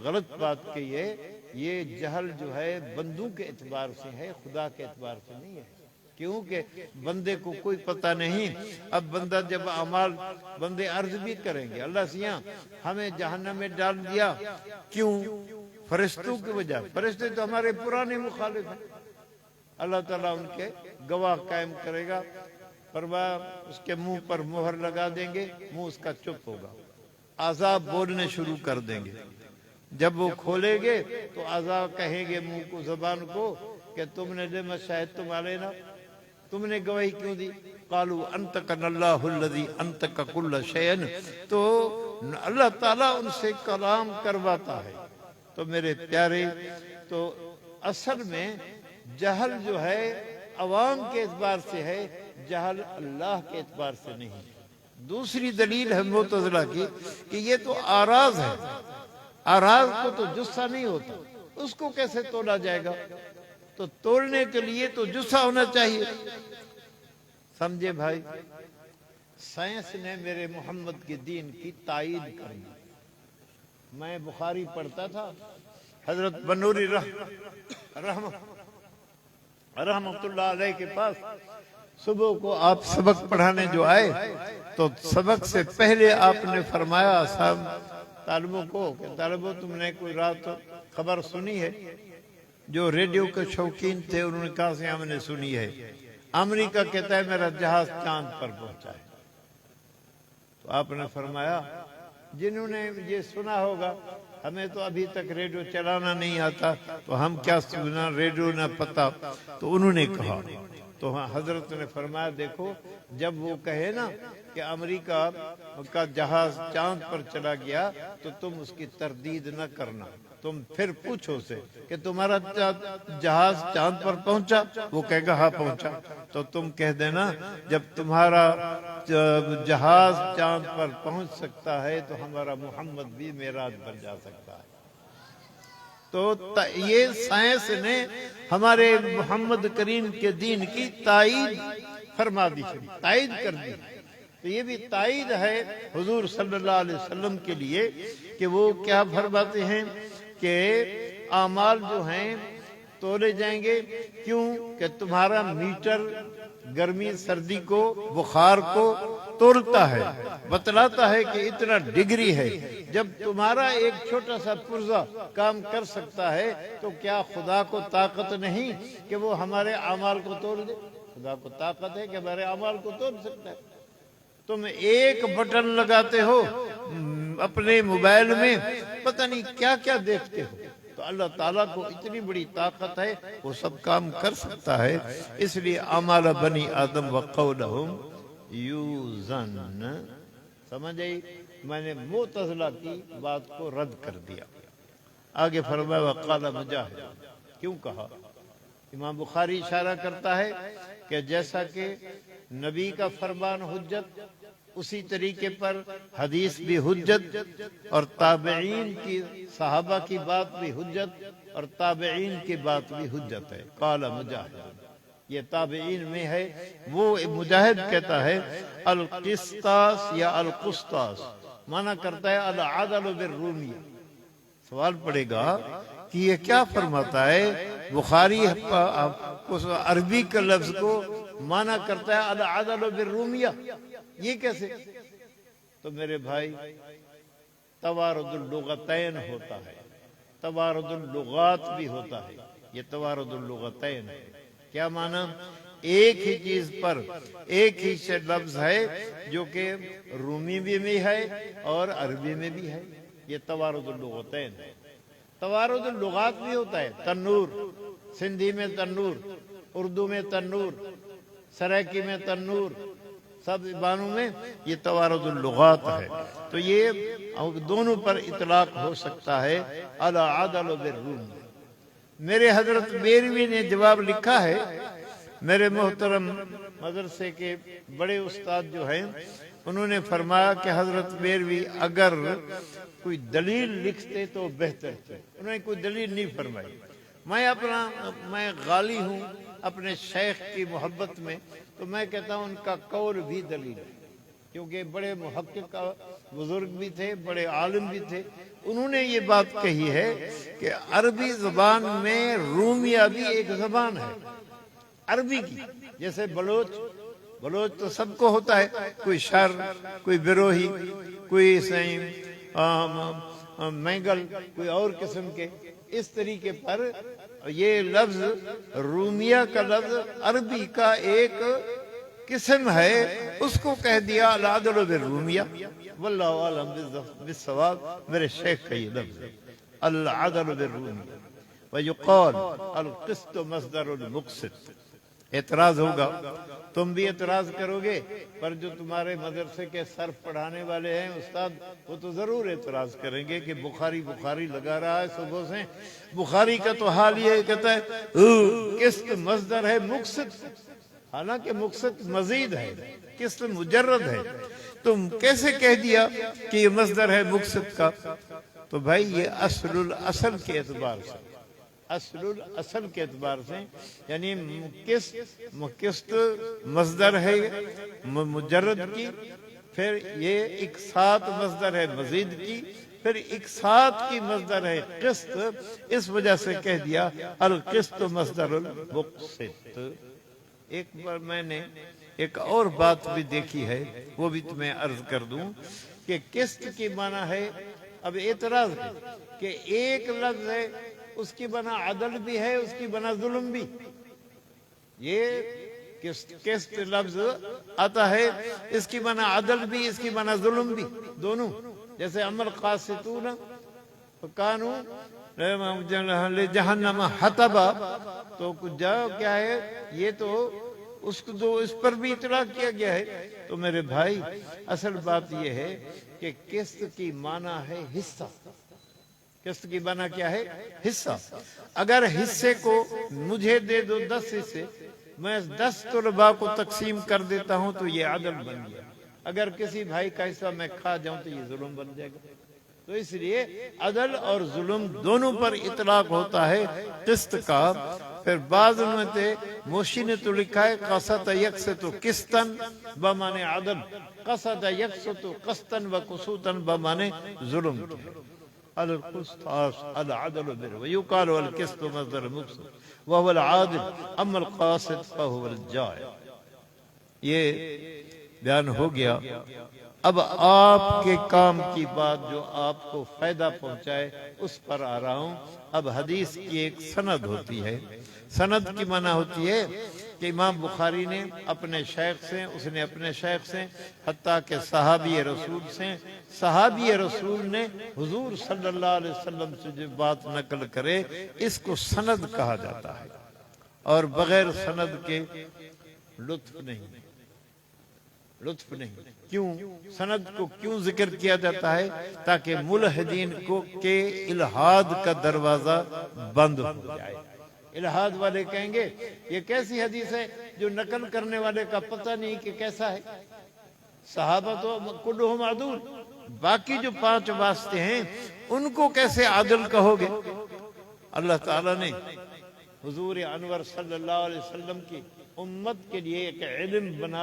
غلط بات کہی ہے، یہ جہل جو ہے بندوں کے اعتبار سے ہے، خدا کے اعتبار سے نہیں ہے۔ کیونکہ بندے کو کوئی پتہ نہیں۔ اب بندہ جب اعمال بندے عرض بھی کریں گے اللہ سیاں ہمیں جہنم میں ڈال دیا، کیوں؟ فرشتوں کی وجہ۔ فرشتے تو ہمارے پرانے مخالف ہیں۔ اللہ تعالیٰ ان کے گواہ قائم کرے گا، فرمایا اس کے منہ پر مہر لگا دیں گے، منہ اس کا چپ ہوگا، عذاب بولنے شروع کر دیں گے۔ جب وہ کھولیں گے تو عذاب کہیں گے منہ کو، زبان کو کہ تم نے لما شہدتم علینا، تم نے گواہی کیوں دی؟ قالوا انطقنا اللہ الذی انطق کل شیء، تو اللہ تعالیٰ ان سے کلام کرواتا ہے۔ تو میرے پیارے، تو اصل میں جہل جو ہے عوام کے اعتبار سے ہے، جہل اللہ کے اعتبار سے نہیں۔ دوسری دلیل ہے معتزلہ کی کہ یہ تو آراز ہے، آراز کو تو جثہ نہیں ہوتا، اس کو کیسے تولا جائے گا؟ تو تولنے کے لیے تو جثہ ہونا چاہیے۔ سمجھے بھائی، سائنس نے میرے محمد کے دین کی تائید کر دی۔ میں بخاری پڑھتا تھا، حضرت بنوری رحمت اللہ علیہ کے پاس صبح کو آپ سبق پڑھانے جو آئے تو سبق سے پہلے آپ نے فرمایا صاحب طالبوں کو کہ طالبوں تم نے کوئی رات خبر سنی ہے؟ جو ریڈیو کے شوقین تھے انہوں نے کہا سے ہم نے سنی ہے، امریکہ کہتا ہے میرا جہاز چاند پر پہنچا ہے۔ تو آپ نے فرمایا جنہوں نے یہ سنا ہوگا، ہمیں تو ابھی تک ریڈیو چلانا نہیں آتا تو ہم کیا سنا، ریڈیو نہ پتا۔ تو انہوں نے کہا، تو حضرت نے فرمایا دیکھو جب وہ کہے نا کہ امریکہ کا جہاز چاند پر چلا گیا تو تم اس کی تردید نہ کرنا، تم پھر پوچھو سے کہ تمہارا جہاز چاند پر پہنچا؟ وہ کہے گا ہاں پہنچا. تو تم کہہ دینا جب تمہارا جہاز چاند پر پہنچ سکتا ہے تو ہمارا محمد بھی معراج پر جا سکتا ہے. تو یہ سائنس نے ہمارے محمد کریم کے دین کی تائید فرما دی، تائید کر دی. تو یہ بھی تائید ہے حضور صلی اللہ علیہ وسلم کے لیے کہ وہ کیا فرماتے ہیں کہ اعمال جو ہیں تولے جائیں گے. کیوں کہ تمہارا میٹر گرمی سردی کو بخار کو تولتا ہے، بتلاتا ہے کہ اتنا ڈگری ہے. جب تمہارا ایک چھوٹا سا پرزہ کام کر سکتا ہے تو کیا خدا کو طاقت نہیں کہ وہ ہمارے اعمال کو توڑ دے؟ خدا کو طاقت ہے کہ ہمارے اعمال کو توڑ سکتا ہے. تم ایک بٹن لگاتے ہو اپنے موبائل میں، پتہ نہیں کیا کیا دیکھتے ہو. تو اللہ تعالیٰ کو اتنی بڑی طاقت ہے، وہ سب کام کر سکتا ہے. اس لیے اعمال بنی آدم وقولہم یوزن. سمجھ آئی؟ میں نے معتزلہ کی بات کو رد کر دیا. آگے فرمایا وقال مجاہد. کیوں کہا؟ امام بخاری اشارہ کرتا ہے کہ جیسا کہ نبی کا فرمان حجت، اسی طریقے پر حدیث بھی حجت، اور تابعین کی صحابہ کی بات بھی حجت، اور تابعین کی بات بھی حجت ہے. قال مجاہد، یہ تابعین میں ہے. وہ مجاہد کہتا ہے القسطاس یا القسطاس، مانا کرتا ہے العدل بالرومیہ. سوال پڑے گا کہ یہ کیا فرماتا ہے؟ بخاری عربی کا لفظ کو مانا کرتا ہے العدل بالرومیہ، یہ کیسے؟ تو میرے بھائی توارد اللغتین ہوتا ہے، توارد اللغات بھی ہوتا ہے. یہ توارد اللغتین ہے. کیا مانا؟ ایک ہی چیز پر ایک ہی لفظ ہے جو کہ رومی میں ہے اور عربی میں بھی ہے. یہ توارد اللغتین ہے. توارد اللغات بھی ہوتا ہے. تنور، سندھی میں تنور، اردو میں تنور، سرائکی میں تنور، سب زبانوں میں یہ توارد اللغات ہے. تو یہ دونوں پر اطلاق ہو سکتا ہے العدل بالروم. میرے حضرت بیروی نے جواب لکھا ہے. میرے محترم مدرسے کے بڑے استاد جو ہیں انہوں نے فرمایا کہ حضرت بیروی اگر کوئی دلیل لکھتے تو بہتر تھے. انہوں نے کوئی دلیل نہیں فرمائی. میں غالی ہوں اپنے شیخ کی محبت میں، تو میں کہتا ہوں ان کا قول بھی دلیل ہے، کیونکہ بڑے محقق بزرگ بھی تھے، بڑے عالم بھی تھے. انہوں نے یہ بات کہی ہے کہ عربی زبان میں رومیہ بھی ایک زبان ہے عربی کی. جیسے بلوچ تو سب کو ہوتا ہے، کوئی شر، کوئی بروہی، کوئی مینگل، کوئی اور قسم کے. اس طریقے پر یہ لفظ رومیہ کا لفظ عربی کا ایک قسم ہے، اس کو کہہ دیا العدل بالرومیہ. واللہ عالم بالصواب. میرے شیخ کا یہ لفظ ہے العدل بالرومیہ. ویقال القسط مصدر المقسط. اعتراض ہوگا، تم بھی اعتراض کرو گے، پر جو تمہارے مدرسے کے صرف پڑھانے والے ہیں استاد، وہ تو ضرور اعتراض کریں گے کہ بخاری لگا رہا ہے صبح سے. بخاری کا تو حال یہ کہتا ہے قسط مصدر ہے مقسط، حالانکہ مقسط مزید ہے، قسط مجرد ہے. تم کیسے کہہ دیا کہ یہ مصدر ہے مقسط کا؟ تو بھائی یہ اصل کے اعتبار سے، اصل کے اعتبار سے، یعنی قسط مصدر ہے مجرد کی، پھر یہ اقساط مصدر ہے مزید کی، پھر اقساط کی مصدر ہے قسط. اس وجہ سے کہہ دیا القسط مصدر المقسط. ایک بار میں نے ایک اور بات بھی دیکھی ہے، وہ بھی تمہیں عرض کر دوں کہ قسط کی معنی ہے. اب اعتراض ہے کہ ایک لفظ ہے، اس کی بنا عدل بھی ہے، اس کی بنا ظلم بھی. یہ قسط لفظ آتا ہے، اس کی بنا عدل بھی، اس کی بنا ظلم بھی، دونوں. جیسے عمل قاسطون کانوا جہنم حطبا، تو کیا ہے یہ تو اس پر بھی اطلاق کیا گیا ہے. تو میرے بھائی اصل بات یہ ہے کہ قسط کی معنی ہے حصہ. قسط کی بنا کیا ہے؟ حصہ. اگر حصے کو مجھے دے دو 10 حصے، میں 10 طلباء کو تقسیم کر دیتا ہوں تو یہ عدل بن گیا. اگر کسی بھائی کا حصہ میں کھا جاؤں تو یہ ظلم بن جائے گا. تو اس لیے عدل اور ظلم دونوں پر اطلاق ہوتا ہے قسط کا. پھر بعض میں تھے موشی نے تو لکھا ہے قسط یکسط قسطن بمعنی عدل، قسط یکسط قسطن و قسوطن بمعنی ظلم. القسطاس العدل بر ويقال والقسط مصدر مقسط وهو العادل اما القاسط فهو الجائر. یہ بیان ہو گیا. اب آپ کے کام کی بات جو آپ کو فائدہ پہنچائے اس پر آ رہا ہوں. اب حدیث کی ایک سند ہوتی ہے. سند کی معنی ہوتی ہے کہ امام بخاری نے اپنے شیخ سے، اس نے اپنے شیخ سے، حتیٰ کہ صحابی رسول سے، صحابی رسول نے حضور صلی اللہ علیہ وسلم سے جو بات نقل کرے اس کو سند کہا جاتا ہے. اور بغیر سند کے لطف نہیں. کیوں سند کو کیوں ذکر کیا جاتا ہے؟ تاکہ ملحدین کو کے الہاد کا دروازہ بند ہو جائے. الہاد والے کہیں گے یہ کیسی حدیث ہے جو نقل کرنے والے کا پتہ نہیں کہ کیسا ہے. صحابہ تو کلہم عدول، باقی جو 5 واسطے ہیں ان کو کیسے عادل کہو گے؟ اللہ تعالیٰ نے حضور انور صلی اللہ علیہ وسلم کی امت کے لیے ایک علم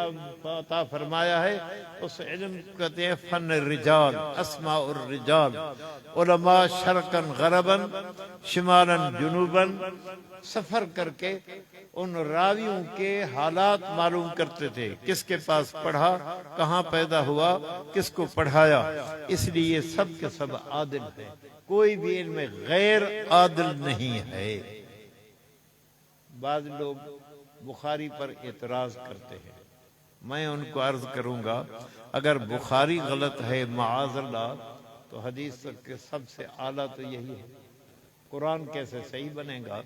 عطا فرمایا ہے. اس علم کہتے ہیں فن الرجال، اسماء الرجال. علماء شرقاً غرباً شمالاً جنوباً سفر کر کے ان راویوں کے حالات معلوم کرتے تھے. کس کے پاس پڑھا، کہاں پیدا ہوا، کس کو پڑھایا. اس لیے سب کے سب عادل ہیں. کوئی بھی علم غیر عادل نہیں ہے. بعض لوگ بخاری پر اعتراض کرتے ہیں. میں ان کو عرض کروں گا اگر بخاری غلط ہے معاذ اللہ تو حدیث کے سب سے اعلیٰ تو یہی ہے. قرآن کیسے صحیح بنے گا؟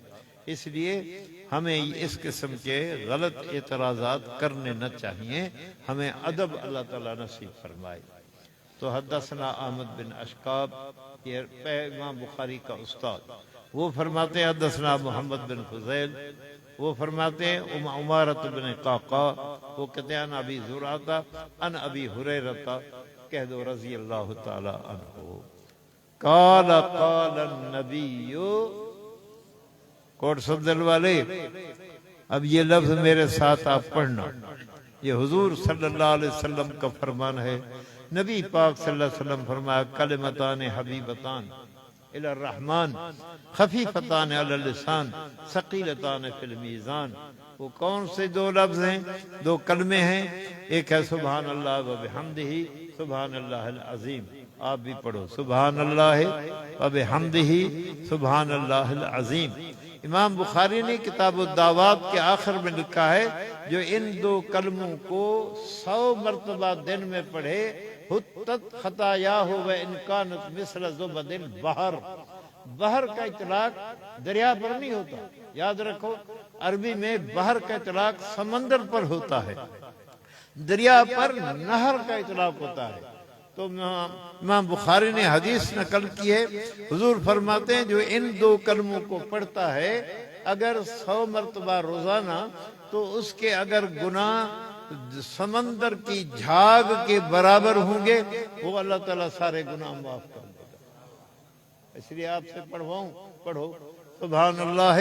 اس لیے ہمیں اس قسم کے غلط اعتراضات کرنے نہ چاہیے. ہمیں ادب اللہ تعالیٰ نصیب فرمائے. تو حدثنا احمد بن اشکاب، یہ امام بخاری کا استاد، وہ فرماتے ہیں حدثنا محمد بن فضیل، وہ فرماتے ہیں عمارت بن قعقاع، وہ کہتے ہیں ابی زرعہ ان ابی ہریرہ، کہہ دو رضی اللہ تعالی عنہ، قال قال النبی. کوٹ صدر والے اب یہ لفظ میرے ساتھ آپ پڑھنا. یہ حضور صلی اللہ علیہ وسلم کا فرمان ہے. نبی پاک صلی اللہ علیہ وسلم فرمایا کلمتان حبیبتان الی الرحمن خفیفتان علی اللسان ثقیلتان فی المیزان. وہ کون سے 2 لفظ ہیں، 2 کلمے ہیں؟ ایک ہے سبحان اللہ و بحمدہ سبحان اللہ العظیم. آپ بھی پڑھو سبحان اللہ و بحمدہ سبحان اللہ العظیم. امام بخاری نے کتاب الدعوات کے آخر میں لکھا ہے جو ان 2 کلموں کو 100 مرتبہ دن میں پڑھے حتت خطایاہ و ان کانت مثل زبد البحر. بحر کا اطلاق دریا پر نہیں ہوتا، یاد رکھو. عربی میں بحر کا اطلاق سمندر پر ہوتا ہے، دریا پر نہر کا اطلاق ہوتا ہے. تو امام بخاری نے حدیث نقل کی ہے. حضور فرماتے ہیں جو ان 2 کلموں کو پڑھتا ہے اگر 100 مرتبہ روزانہ تو اس کے اگر گناہ سمندر کی جھاگ کے برابر ہوں گے وہ اللہ تعالیٰ سارے گناہ معاف کر دے گا. اس لیے آپ سے پڑھو سبحان اللہ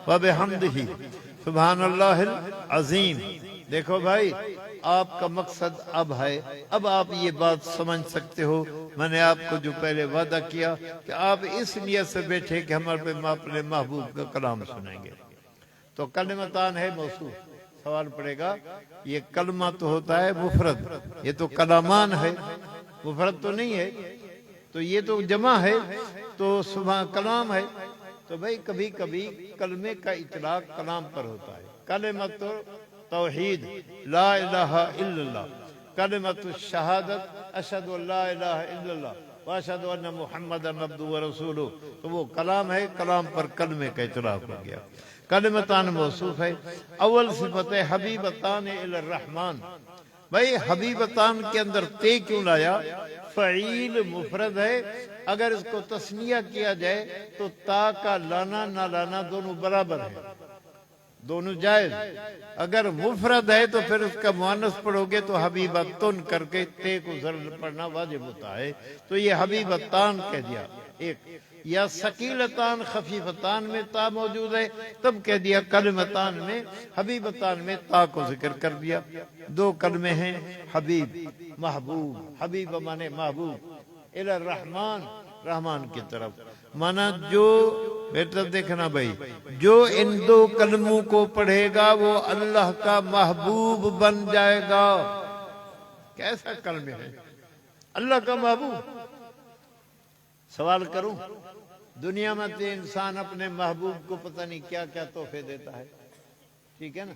و بحمدہ سبحان اللہ العظیم. دیکھو بھائی آپ کا مقصد اب ہے، اب آپ یہ بات سمجھ سکتے ہو. میں نے آپ کو جو پہلے وعدہ کیا کہ آپ اس نیت سے بیٹھے کہ ہم اپنے محبوب کا کلام سنیں گے. تو کلمتان ہے موصوف. سوال پڑے گا یہ کلمہ تو ہوتا ہے مفرد، یہ تو کلامان ہے، مفرد تو نہیں ہے. تو یہ تو جمع ہے تو صبح کلام ہے. تو بھائی کبھی کبھی کلمے کا اطلاق کلام پر ہوتا ہے. کلمۃ توحید لا الہ الا اللہ، کلمۃ الشہادت اشہد ان لا الہ الا اللہ واشہد ان محمدا عبدہ ورسولہ، تو وہ کلام ہے. کلام پر کلمے کا اطلاق ہو گیا. کلمتان موصوف ہے. اول صفت ہے حبیبتان الی الرحمن، بھائی حبیبتان کے اندر تے کیوں لایا؟ فعیل مفرد ہے، اگر اس کو تثنیہ کیا جائے تو تا کا لانا نہ لانا دونوں برابر ہے، دونوں جائز۔ اگر مفرد ہے تو پھر اس کا مؤنث پڑھو گے تو حبیبتن کر کے تے کو ضرور پڑھنا واجب ہوتا ہے، تو یہ حبیبتان کہہ دیا ایک، یا ثقیلتان خفیفتان میں تا موجود ہے تب کہہ دیا کلمتان میں، حبیبتان میں تا کو ذکر کر دیا۔ دو کلمے ہیں حبیب محبوب، حبیب مانے محبوب، الی الرحمن رحمان کی طرف، مانا جو بیٹا دیکھنا بھائی، جو ان دو کلموں کو پڑھے گا وہ اللہ کا محبوب بن جائے گا۔ کیسا کلمہ ہے؟ اللہ کا محبوب۔ سوال کروں، دنیا میں تو انسان اپنے محبوب کو پتہ نہیں کیا کیا تحفے دیتا ہے، ٹھیک ہے نا؟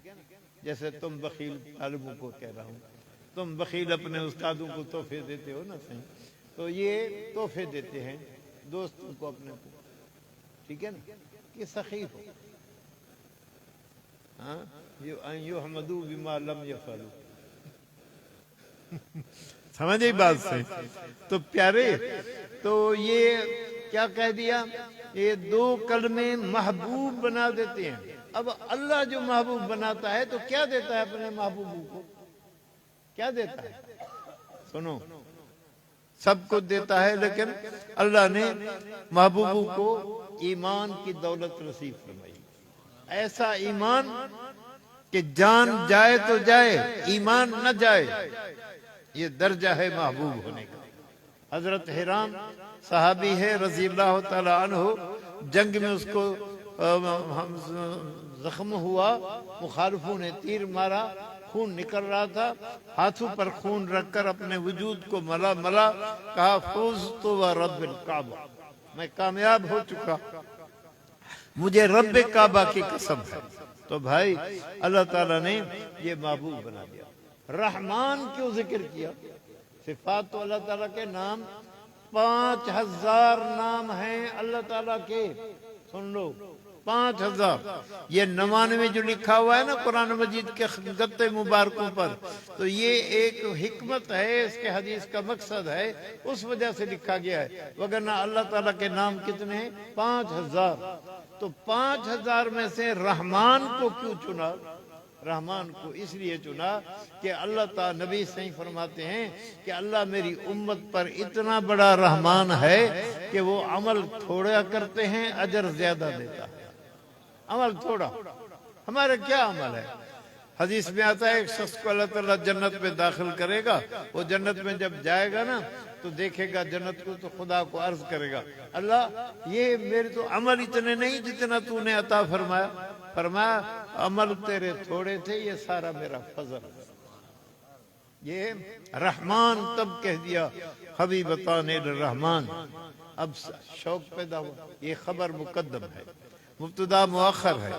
جیسے تم بخیل طالبوں کو کہہ رہا ہوں، تم بخیل اپنے استادوں کو تحفے دیتے ہو نا، صحیح؟ تو یہ تحفے دیتے ہیں دوستوں کو اپنے کو، ٹھیک ہے نا؟ کہ سخی ہو، ہاں یحمدوا بما لم یفعلوا، سمجھے بات سے؟ تو پیارے، تو یہ کیا کہہ دیا؟ یہ دو کلمے محبوب بنا دیتے ہیں۔ اب اللہ جو محبوب بناتا ہے تو کیا دیتا ہے اپنے محبوبوں کو؟ کیا دیتا ہے؟ سنو، سب کچھ دیتا ہے، لیکن اللہ نے محبوبوں کو ایمان کی دولت نصیب فرمائی، ایسا ایمان کہ جان جائے تو جائے، ایمان نہ جائے، یہ درجہ ہے محبوب ہونے کا۔ حضرت حرام صحابی ہے رضی اللہ تعالی عنہ، جنگ میں اس کو زخم ہوا، مخالفوں نے تیر مارا، خون نکل رہا تھا، ہاتھوں پر خون رکھ کر اپنے وجود کو ملا، کہا فوزت ورب الکعبہ، میں کامیاب ہو چکا، مجھے رب کعبہ کی قسم ہے۔ تو بھائی اللہ تعالیٰ نے یہ محبوب بنا دیا۔ رحمان کیوں ذکر کیا؟ صفات تو اللہ تعالیٰ کے نام 5000 نام ہیں اللہ تعالیٰ کے، سن لو 5000۔ یہ 99 جو لکھا ہوا ہے نا قرآن مجید کے گتے مبارکوں پر، تو یہ ایک حکمت ہے، اس کے حدیث کا مقصد ہے، اس وجہ سے لکھا گیا ہے، وگرنہ اللہ تعالیٰ کے نام کتنے ہیں؟ 5000۔ تو 5000 میں سے رحمان کو کیوں چنا؟ رحمان کو اس لیے چنا کہ اللہ تعالیٰ، نبی صحیح فرماتے ہیں کہ اللہ میری امت پر اتنا بڑا رحمان ہے کہ وہ عمل تھوڑا کرتے ہیں اجر زیادہ دیتا ہے۔ عمل تھوڑا، ہمارے کیا عمل ہے؟ حدیث میں آتا ہے ایک شخص کو اللہ تعالیٰ جنت میں داخل کرے گا، وہ جنت میں جب جائے گا نا تو دیکھے گا جنت کو، تو خدا کو عرض کرے گا، اللہ یہ میرے تو عمل اتنے نہیں جتنا تو نے عطا فرمایا۔ فرمایا عمل تیرے تھوڑے تھے، یہ سارا میرا فضل ہے۔ یہ رحمان تب کہہ دیا حبیبتان الرحمن۔ اب شوق پیدا ہوا، یہ خبر مقدم ہے، مبتدا مؤخر ہے۔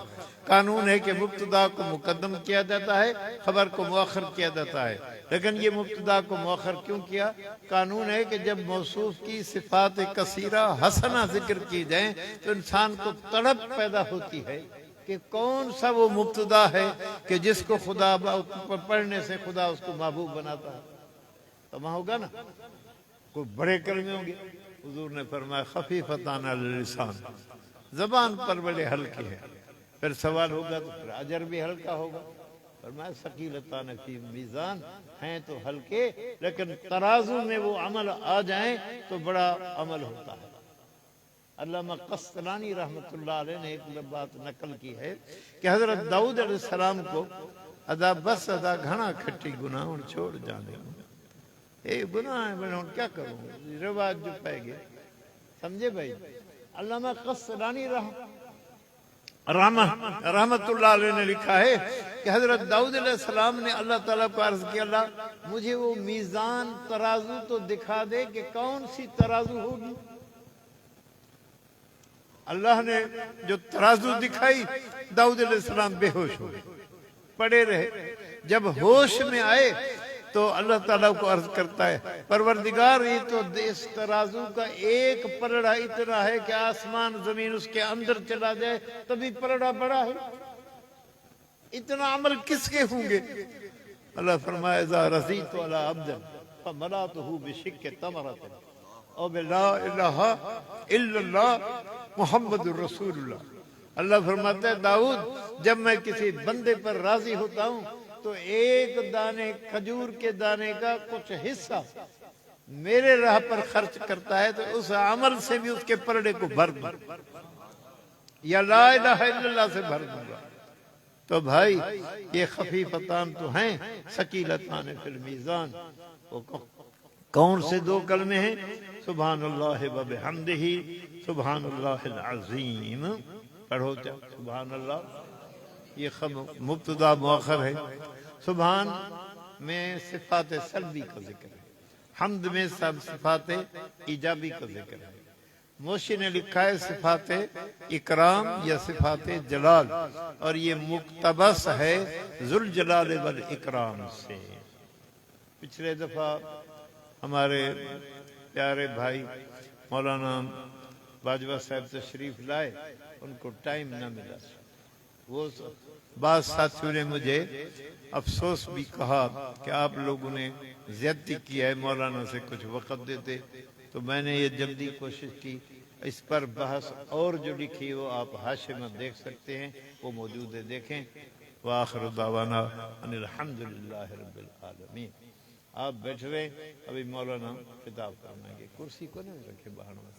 قانون ہے کہ مبتدا کو مقدم کیا جاتا ہے، خبر کو مؤخر کیا جاتا ہے، لیکن یہ مبتدا کو مؤخر کیوں کیا؟ قانون ہے کہ جب موصوف کی صفات کثیرہ حسنہ ذکر کی جائیں تو انسان کو تڑپ پیدا ہوتی ہے کہ کون سا وہ مبتدا ہے کہ جس کو خدا پڑھنے سے خدا اس کو محبوب بناتا ہے۔ تو وہاں ہوگا نا کوئی بڑے کلمے ہوں گے، حضور نے فرمایا خفیفتان علی اللسان، زبان پر بڑے ہلکے ہیں، پھر سوال ہوگا تو پھر اجر بھی ہلکا ہوگا۔ فرمایا ثقیلتان فی میزان، ہیں تو ہلکے لیکن ترازو میں وہ عمل آ جائیں تو بڑا عمل ہوتا ہے۔ علامہ قسطلانی رحمۃ اللہ علیہ نے ایک بات نقل کی ہے کہ حضرت داؤد علیہ السلام کو ادا بس ادا گھنا کھٹی گناہ ہوں چھوڑ جانے، اے گناہ ہے میں کیا کروں، رواج جو پائے گئے، سمجھے بھائی؟ علامہ قسطلانی رحمت اللہ علیہ نے لکھا ہے کہ حضرت داؤد علیہ السلام نے اللہ تعالیٰ کو عرض کیا، اللہ مجھے وہ میزان ترازو تو دکھا دے کہ کون سی ترازو ہوگی۔ اللہ نے جو ترازو دکھائی، داؤد علیہ السلام بے ہوش ہو گئے، پڑے رہے۔ جب ہوش میں آئے تو اللہ تعالیٰ کو عرض کرتا ہے، پروردگار یہ تو اس ترازو کا ایک پلڑا اتنا ہے کہ آسمان زمین اس کے اندر چلا جائے تبھی پلڑا بڑا ہے، اتنا عمل کس کے ہوں گے؟ اللہ فرمایا اذا رضیت علی عبد فمنعته بشق تمرۃ او بلا الہ الا اللہ محمد الرسول اللہ. اللہ فرماتا ہے داؤد جب میں کسی بندے پر راضی ہوتا ہوں تو ایک دانے کھجور کے دانے کا کچھ حصہ میرے راہ پر خرچ کرتا ہے تو اس عمل سے بھی اس کے پرڑے کو بھر دوں یا لا الہ الا اللہ سے بھر دوں گا. تو بھائی یہ خفیفتان تو ہیں ثقیلتان فی المیزان. کون سے دو کلمے ہیں؟ سبحان اللہ و بحمدہ سبحان اللہ العظیم. پڑھو سبحان اللہ. یہ مبتدا مؤخر ہے. سبحان میں صفات سلبی کا ذکر ہے، حمد میں سب صفات ایجابی کا ذکر ہے. موشی نے لکھا ہے صفات اکرام یا صفات جلال، اور یہ مقتبس ہے ذوالجلال والاکرام سے. پچھلے دفعہ ہمارے پیارے بھائی مولانا باجوہ صاحب تشریف لائے، ان کو ٹائم نہ ملا. وہ بعض ساتھیوں نے مجھے افسوس بھی کہا کہ آپ لوگوں نے زیادتی کیا ہے، مولانا سے کچھ وقت دیتے. تو میں نے یہ جلدی کوشش کی. اس پر بحث اور جو لکھی وہ آپ حاشیے میں دیکھ سکتے ہیں، وہ موجود ہے، دیکھیں. وآخر دعوانا ان الحمدللہ رب العالمین. آپ بیٹھ رہے، ابھی مولانا خطاب کرنا ہے. کرسی کو نہیں رکھے باہر میں.